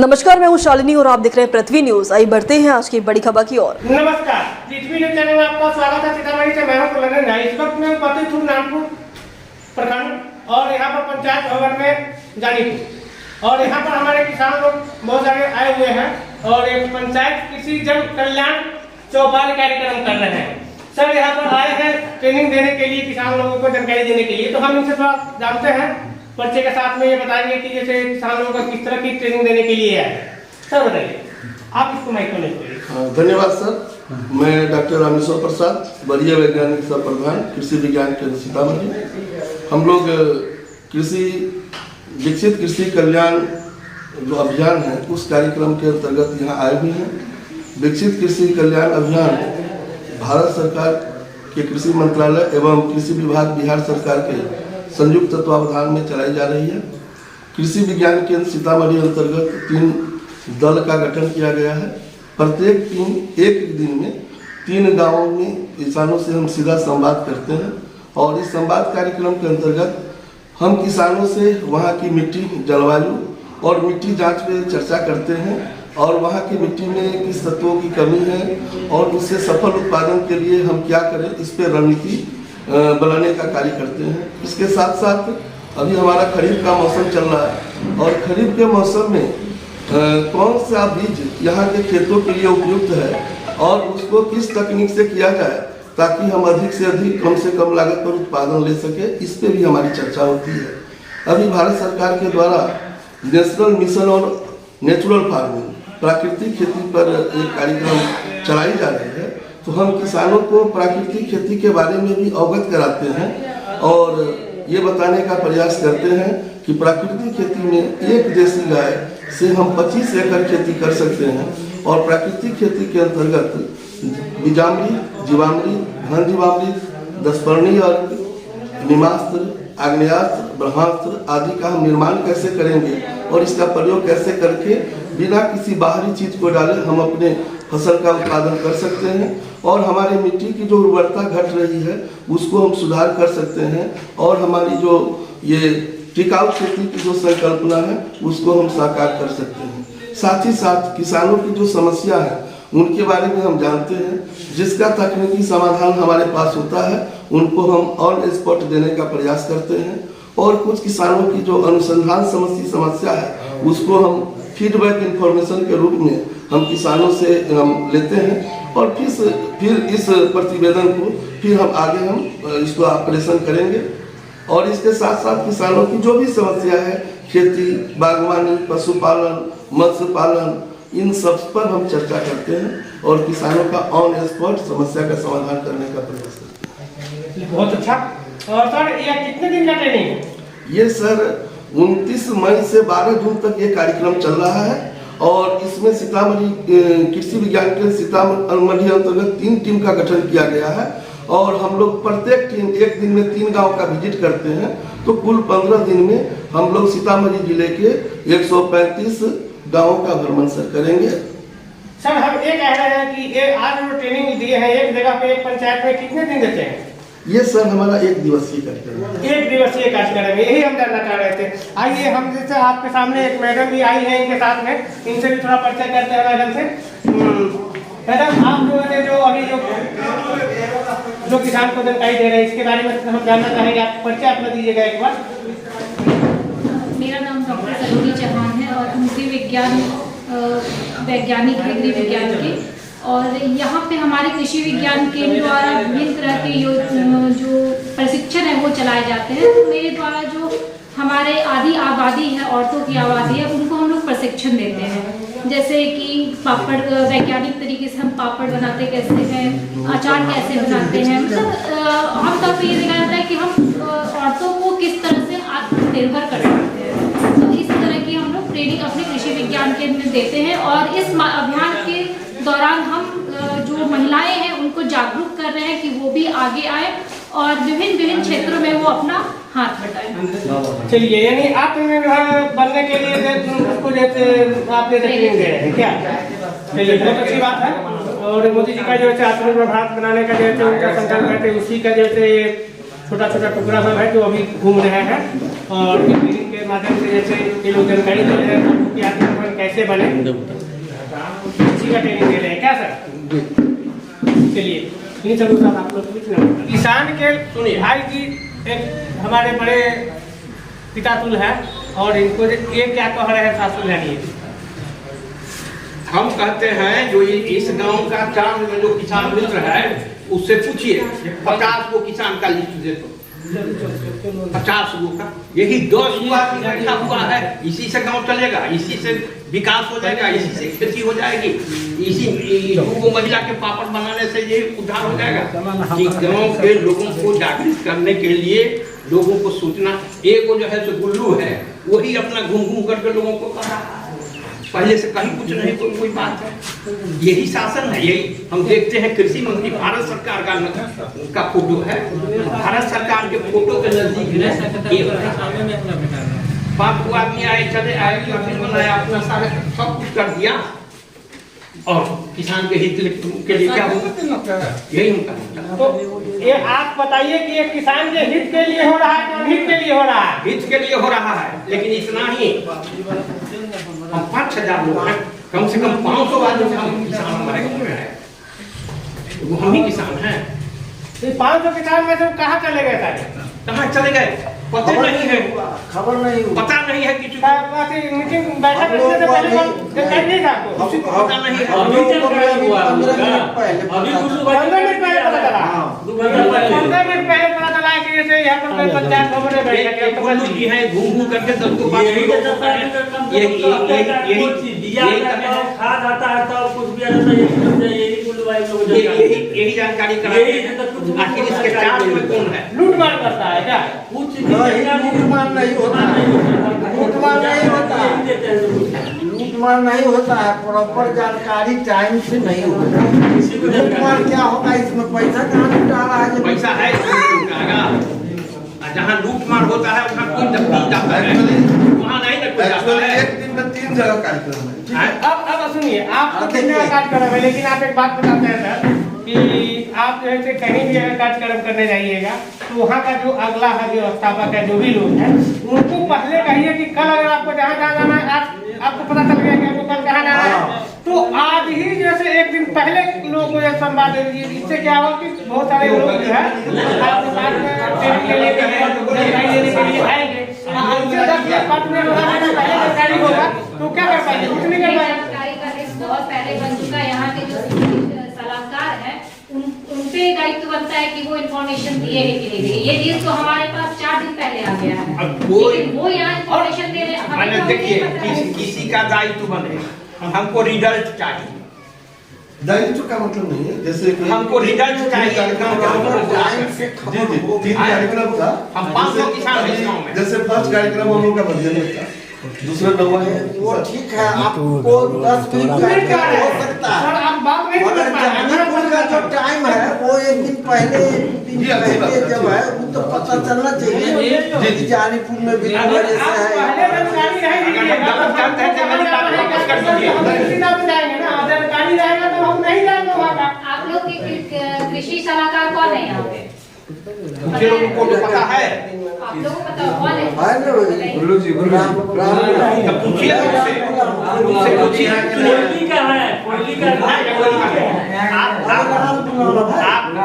नमस्कार, मैं हूं शालिनी और आप देख रहे हैं पृथ्वी न्यूज। आइए बढ़ते हैं आज की बड़ी खबर की ओर। नमस्कार, पृथ्वी न्यूज चैनल में आपका स्वागत है। सीतामढ़ी से मैं हूं कुलरन झा। इस वक्त मैं उपस्थित हूं नानपुर प्रखंड और यहाँ पर पंचायत भवन में जानीपुर और यहाँ पर हमारे किसान लोग बहुत सारे आए हुए हैं और एक पंचायत कृषि जन कल्याण चौपाल कार्यक्रम कर रहे हैं। सर यहाँ पर आए हैं ट्रेनिंग देने के लिए, किसान लोगों को जानकारी देने के लिए। तो हम इनसे थोड़ा जानते हैं, पर्चे के साथ में ये बताएंगे कि जैसे किसान लोगों को किस तरह की ट्रेनिंग देने के लिए है। सर बताइए, आप इसको माइक को लेंगे। धन्यवाद सर। मैं डॉक्टर रामेश्वर प्रसाद, वरीय वैज्ञानिक सह प्रधान कृषि विज्ञान केंद्र सीतामढ़ी। हम लोग कृषि विकसित कृषि कल्याण जो अभियान है उस कार्यक्रम के अंतर्गत यहाँ आए हुए हैं। विकसित कृषि कल्याण अभियान भारत सरकार के कृषि मंत्रालय एवं कृषि विभाग बिहार सरकार के संयुक्त तत्वावधान में चलाई जा रही है। कृषि विज्ञान केंद्र सीतामढ़ी अंतर्गत 3 दल का गठन किया गया है। प्रत्येक टीम एक दिन में 3 गांवों में किसानों से हम सीधा संवाद करते हैं और इस संवाद कार्यक्रम के अंतर्गत हम किसानों से वहां की मिट्टी, जलवायु और मिट्टी जांच पे चर्चा करते हैं और वहां की मिट्टी में किस तत्वों की कमी है और उससे सफल उत्पादन के लिए हम क्या करें, इस पे रणनीति बनाने का कार्य करते हैं। इसके साथ साथ अभी हमारा खरीफ का मौसम चल रहा है और खरीफ के मौसम में कौन सा बीज यहाँ के खेतों के लिए उपयुक्त है और उसको किस तकनीक से किया जाए ताकि हम अधिक से अधिक कम से कम लागत पर उत्पादन ले सके, इस पे भी हमारी चर्चा होती है। अभी भारत सरकार के द्वारा नेशनल मिशन और नेचुरल फार्मिंग, प्राकृतिक खेती पर एक कार्यक्रम चलाई जा रही है। तो हम किसानों को प्राकृतिक खेती के बारे में भी अवगत कराते हैं और ये बताने का प्रयास करते हैं कि प्राकृतिक खेती में एक देसी गाय से हम 25 एकड़ खेती कर सकते हैं और प्राकृतिक खेती के अंतर्गत बीजामृत, जीवामृत, घन जीवामृत, दशपर्णी अर्क, निमास्त्र, आग्नेयास्त्र, ब्रह्मास्त्र आदि का हम निर्माण कैसे करेंगे और इसका प्रयोग कैसे करके बिना किसी बाहरी चीज को डाले हम अपने फसल का उत्पादन कर सकते हैं और हमारी मिट्टी की जो उर्वरता घट रही है उसको हम सुधार कर सकते हैं और हमारी जो ये टिकाऊ खेती की जो संकल्पना है उसको हम साकार कर सकते हैं। साथ ही साथ किसानों की जो समस्या है उनके बारे में हम जानते हैं, जिसका तकनीकी समाधान हमारे पास होता है उनको हम ऑन स्पॉट देने का प्रयास करते हैं और कुछ किसानों की जो अनुसंधान समस्या है उसको हम फीडबैक इंफॉर्मेशन के रूप में हम किसानों से हम लेते हैं और फिर इस प्रतिवेदन को फिर हम आगे हम इसको ऑपरेशन करेंगे और इसके साथ साथ किसानों की जो भी समस्या है, खेती, बागवानी, पशुपालन, मत्स्य पालन, इन सब पर हम चर्चा करते हैं और किसानों का ऑन स्पॉट समस्या का समाधान करने का प्रयास करते हैं। बहुत अच्छा। और सर ये कितने दिन का ट्रेनिंग है? ये सर 29 मई से 12 जून तक ये कार्यक्रम चल रहा है और इसमें सीतामढ़ी कृषि विज्ञान केंद्र सीतामढ़ी अंतर्गत 3 टीम का गठन किया गया है और हम लोग प्रत्येक टीम एक दिन में 3 गांव का विजिट करते हैं। तो कुल 15 दिन में हम लोग सीतामढ़ी जिले के 135 गांवों का भ्रमण सर करेंगे। सर हम ये कह रहे हैं कि ये आज जो ट्रेनिंग दिए हैं एक जगह पे, एक पंचायत में कितने दिन देते हैं? ये सर हमारा 1 दिवसीय कार्यक्रम है। 1 दिवसीय कार्यक्रम है, यही हम जानना चाह रहे थे। आइए हम जैसे आपके सामने एक मैडम भी आई है इनके साथ में, इनसे भी थोड़ा परिचय करते हैं मैडम से। मैडम आप जो अभी जो किसान को जानकारी दे रहे हैं इसके बारे में हम जानना चाहेंगे, आप परिचय अपना दीजिएगा एक बार। मेरा नाम डॉक्टर सलोनी चौहान है और कृषि विज्ञान वैज्ञानिक है, गृह विज्ञान के। और यहाँ पे हमारे कृषि विज्ञान केंद्र द्वारा विभिन्न तरह के जो प्रशिक्षण है वो चलाए जाते हैं। तो मेरे द्वारा जो हमारे आधी आबादी है, औरतों की आबादी है, उनको हम लोग प्रशिक्षण देते हैं। जैसे कि पापड़, वैज्ञानिक तरीके से हम पापड़ बनाते कैसे हैं, अचार कैसे बनाते हैं, मतलब आमतौर पर ये देखा जाता है कि हम औरतों को किस तरह से आत्मनिर्भर कर सकते हैं। तो इस तरह की हम लोग ट्रेनिंग अपने कृषि विज्ञान केंद्र में देते हैं और इस अभियान के दौरान हम जो महिलाएं हैं उनको जागरूक कर रहे हैं कि वो भी आगे आए और विभिन्न क्षेत्रों में वो अपना हाथ बटाएं। चलिए, यानी आप बनने के लिए उसको जैसे आप ट्रेनिंग दे रहे हैं क्या? चलिए, बहुत अच्छी बात है। और मोदी जी का जो है आत्मनिर्भर भारत बनाने का जैसे उनका संकल्प है, उसी का जैसे छोटा छोटा टुकड़ा सब है जो अभी घूम रहे हैं और के माध्यम से जैसे ये लोग जानकारी दे रहे हैं कि आत्मनिर्भर कैसे कैसे बने इसी का ट्रेनिंग दे रहे हैं क्या सर? चलिए इन सब साथ आप लोग कुछ नहीं। किसान के सुनिए भाई जी एक हमारे बड़े पिता तुल है और इनको ये क्या कह रहे हैं सासुल है। हम कहते हैं जो ये इस गांव का चांद में जो किसान मित्र है उससे पूछिए 50 को किसान का लिस्ट दे दो, 50 गो का, यही 10 गो आदमी बैठा हुआ है, इसी से गांव चलेगा, इसी से विकास हो जाएगा, इसी से खेती हो जाएगी, इसी को महिला के पापड़ बनाने से ये उद्धार हो जाएगा। कि गांव के लोगों को जागृत करने के लिए लोगों को सूचना, एक जो है सो गुल्लू है वही अपना घूम घूम करके लोगों को कह रहा है, पहले से कहीं कुछ नहीं तो कोई बात है। यही शासन है, यही हम देखते हैं। कृषि मंत्री भारत सरकार का फोटो है, भारत सरकार के फोटो के नजदीक 5 आदमी आए चले आए, बनाया अपना सारे सब कुछ कर दिया और किसान के हित के लिए क्या होगा, यही हम करेंगे। तो ये आप बताइए कि ये किसान के हित के लिए हो रहा है तो हित के लिए हो रहा है? हित के लिए हो रहा है, लेकिन इतना ही हम 5000 लोग हैं, कम से कम 500 आदमी हम किसान हमारे गाँव में है, वो हम ही किसान हैं। 500 किसान में से कहाँ चले गए सारे? कहाँ चले गए पता नहीं है, खबर नहीं हुआ, पता नहीं है किसी को, मीटिंग बैठक करने से पहले नहीं था आपको? किसी को पता नहीं है। अभी 15 मिनट पहले 15 मिनट पहले पता चला, 15 मिनट पहले पता चला कि जैसे यहाँ पर कोई पंचायत भवन में बैठे गुल्लू जी हैं, घूम घूम करके सबको बात यही खाद आता है तो कुछ भी आता है, यही जानकारी कराते हैं। आखिर इसके चार्ज में कौन है? लूटमार करता है क्या? कुछ लूटमार नहीं होता है, लूटमार नहीं होता है, लूटमार नहीं होता है, प्रॉपर जानकारी टाइम से नहीं होता। लूटमार क्या होगा, इसमें पैसा कहाँ लुटा रहा है? पैसा है जहाँ लूटमार होता है वहाँ कोई दफ्तर जाता है, वहाँ नहीं ना कोई जाता है। एक दिन में 3 जगह कार्यक्रम है। अब सुनिए, आप तो 3 जगह कार्यक्रम है, लेकिन आप एक बात बताते हैं सर कि आप जो है कहीं भी अगर कार्यक्रम करने जाइएगा तो वहाँ का जो अगला है व्यवस्थापक है, जो भी लोग हैं, उनको पहले कहिए कि कल अगर आपको जहाँ जाना है, आपको पता चल गया कि आपको कल कहाँ जाना है, तो आज ही जैसे एक दिन पहले लोगों को संवाद दे दीजिए। इससे क्या होगा कि बहुत सारे लोग जो है आपके पास में लेने के लिए आएंगे, जानकारी होगा तो क्या कर पाएंगे? कुछ नहीं कर पाएंगे। जानकारी का लिस्ट बहुत पहले बन चुका है, यहाँ के जो सलाहकार हैं उनपे दायित्व बनता है कि वो इन्फॉर्मेशन दिए है कि नहीं दिए। ये चीज तो हमारे पास 4 दिन पहले आ गया है, लेकिन वो यहाँ इन्फॉर्मेशन दे रहे हैं। देखिए किसी का दायित्व बने, हमको रिजल्ट चाहिए। दायित्व का मतलब नहीं है, जैसे कि हमको रिजल्ट चाहिए। टाइम से जी जी 3 कार्यक्रम था, हम 500 किसान हैं इस गाँव में। जैसे फर्स्ट कार्यक्रम हम लोग का बंधन में था, दूसरा नवा है वो ठीक है, आपको 10 मिनट कार्यक्रम हो सकता है, सर आप बात नहीं मगर कर पा रहे जानीपुर का जो टाइम है वो एक दिन पहले जब है वो तो पता चलना चाहिए कि जानीपुर में भी वजह से है। जानकारी जाएंगे ना, जानकारी रहेगा तो हम नहीं जाएंगे वहाँ का। आप लोग के कृषि सलाहकार कौन है यहाँ पे? मुझे लोगों को तो पता है, आप लोगों को पता कौन है? गुल्लू जी, तब पूछिए उनसे पूछिए। कोयली का है, कोयली का आप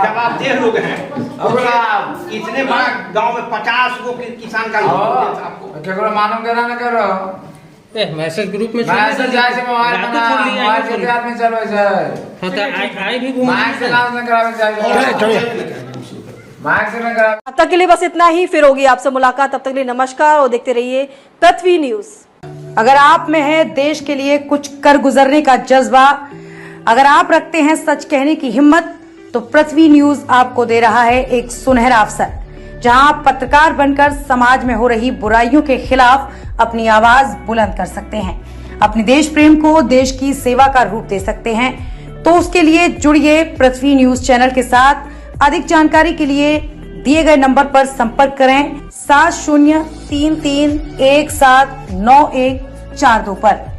जवाबदेह लोग हैं, और इतने बड़ा गांव में 50 गो किसान का आपको केकरो मालूम केना न करो मैसेज ग्रुप में मैसेज जाय छै मोबाइल में मोबाइल के आदमी चलबै छै। हां त आई भी माइक से नाम न करावे चाहिए, माइक से न करावे। अब तक के लिए बस इतना ही, फिर होगी आपसे मुलाकात। तब तक के लिए नमस्कार और देखते रहिए पृथ्वी न्यूज। अगर आप में है देश के लिए कुछ कर गुजरने का जज्बा, अगर आप रखते हैं सच कहने की हिम्मत, तो पृथ्वी न्यूज आपको दे रहा है एक सुनहरा अवसर, जहां आप पत्रकार बनकर समाज में हो रही बुराइयों के खिलाफ अपनी आवाज बुलंद कर सकते हैं, अपने देश प्रेम को देश की सेवा का रूप दे सकते हैं। तो उसके लिए जुड़िए पृथ्वी न्यूज चैनल के साथ। अधिक जानकारी के लिए दिए गए नंबर पर संपर्क करें 7033179142 पर।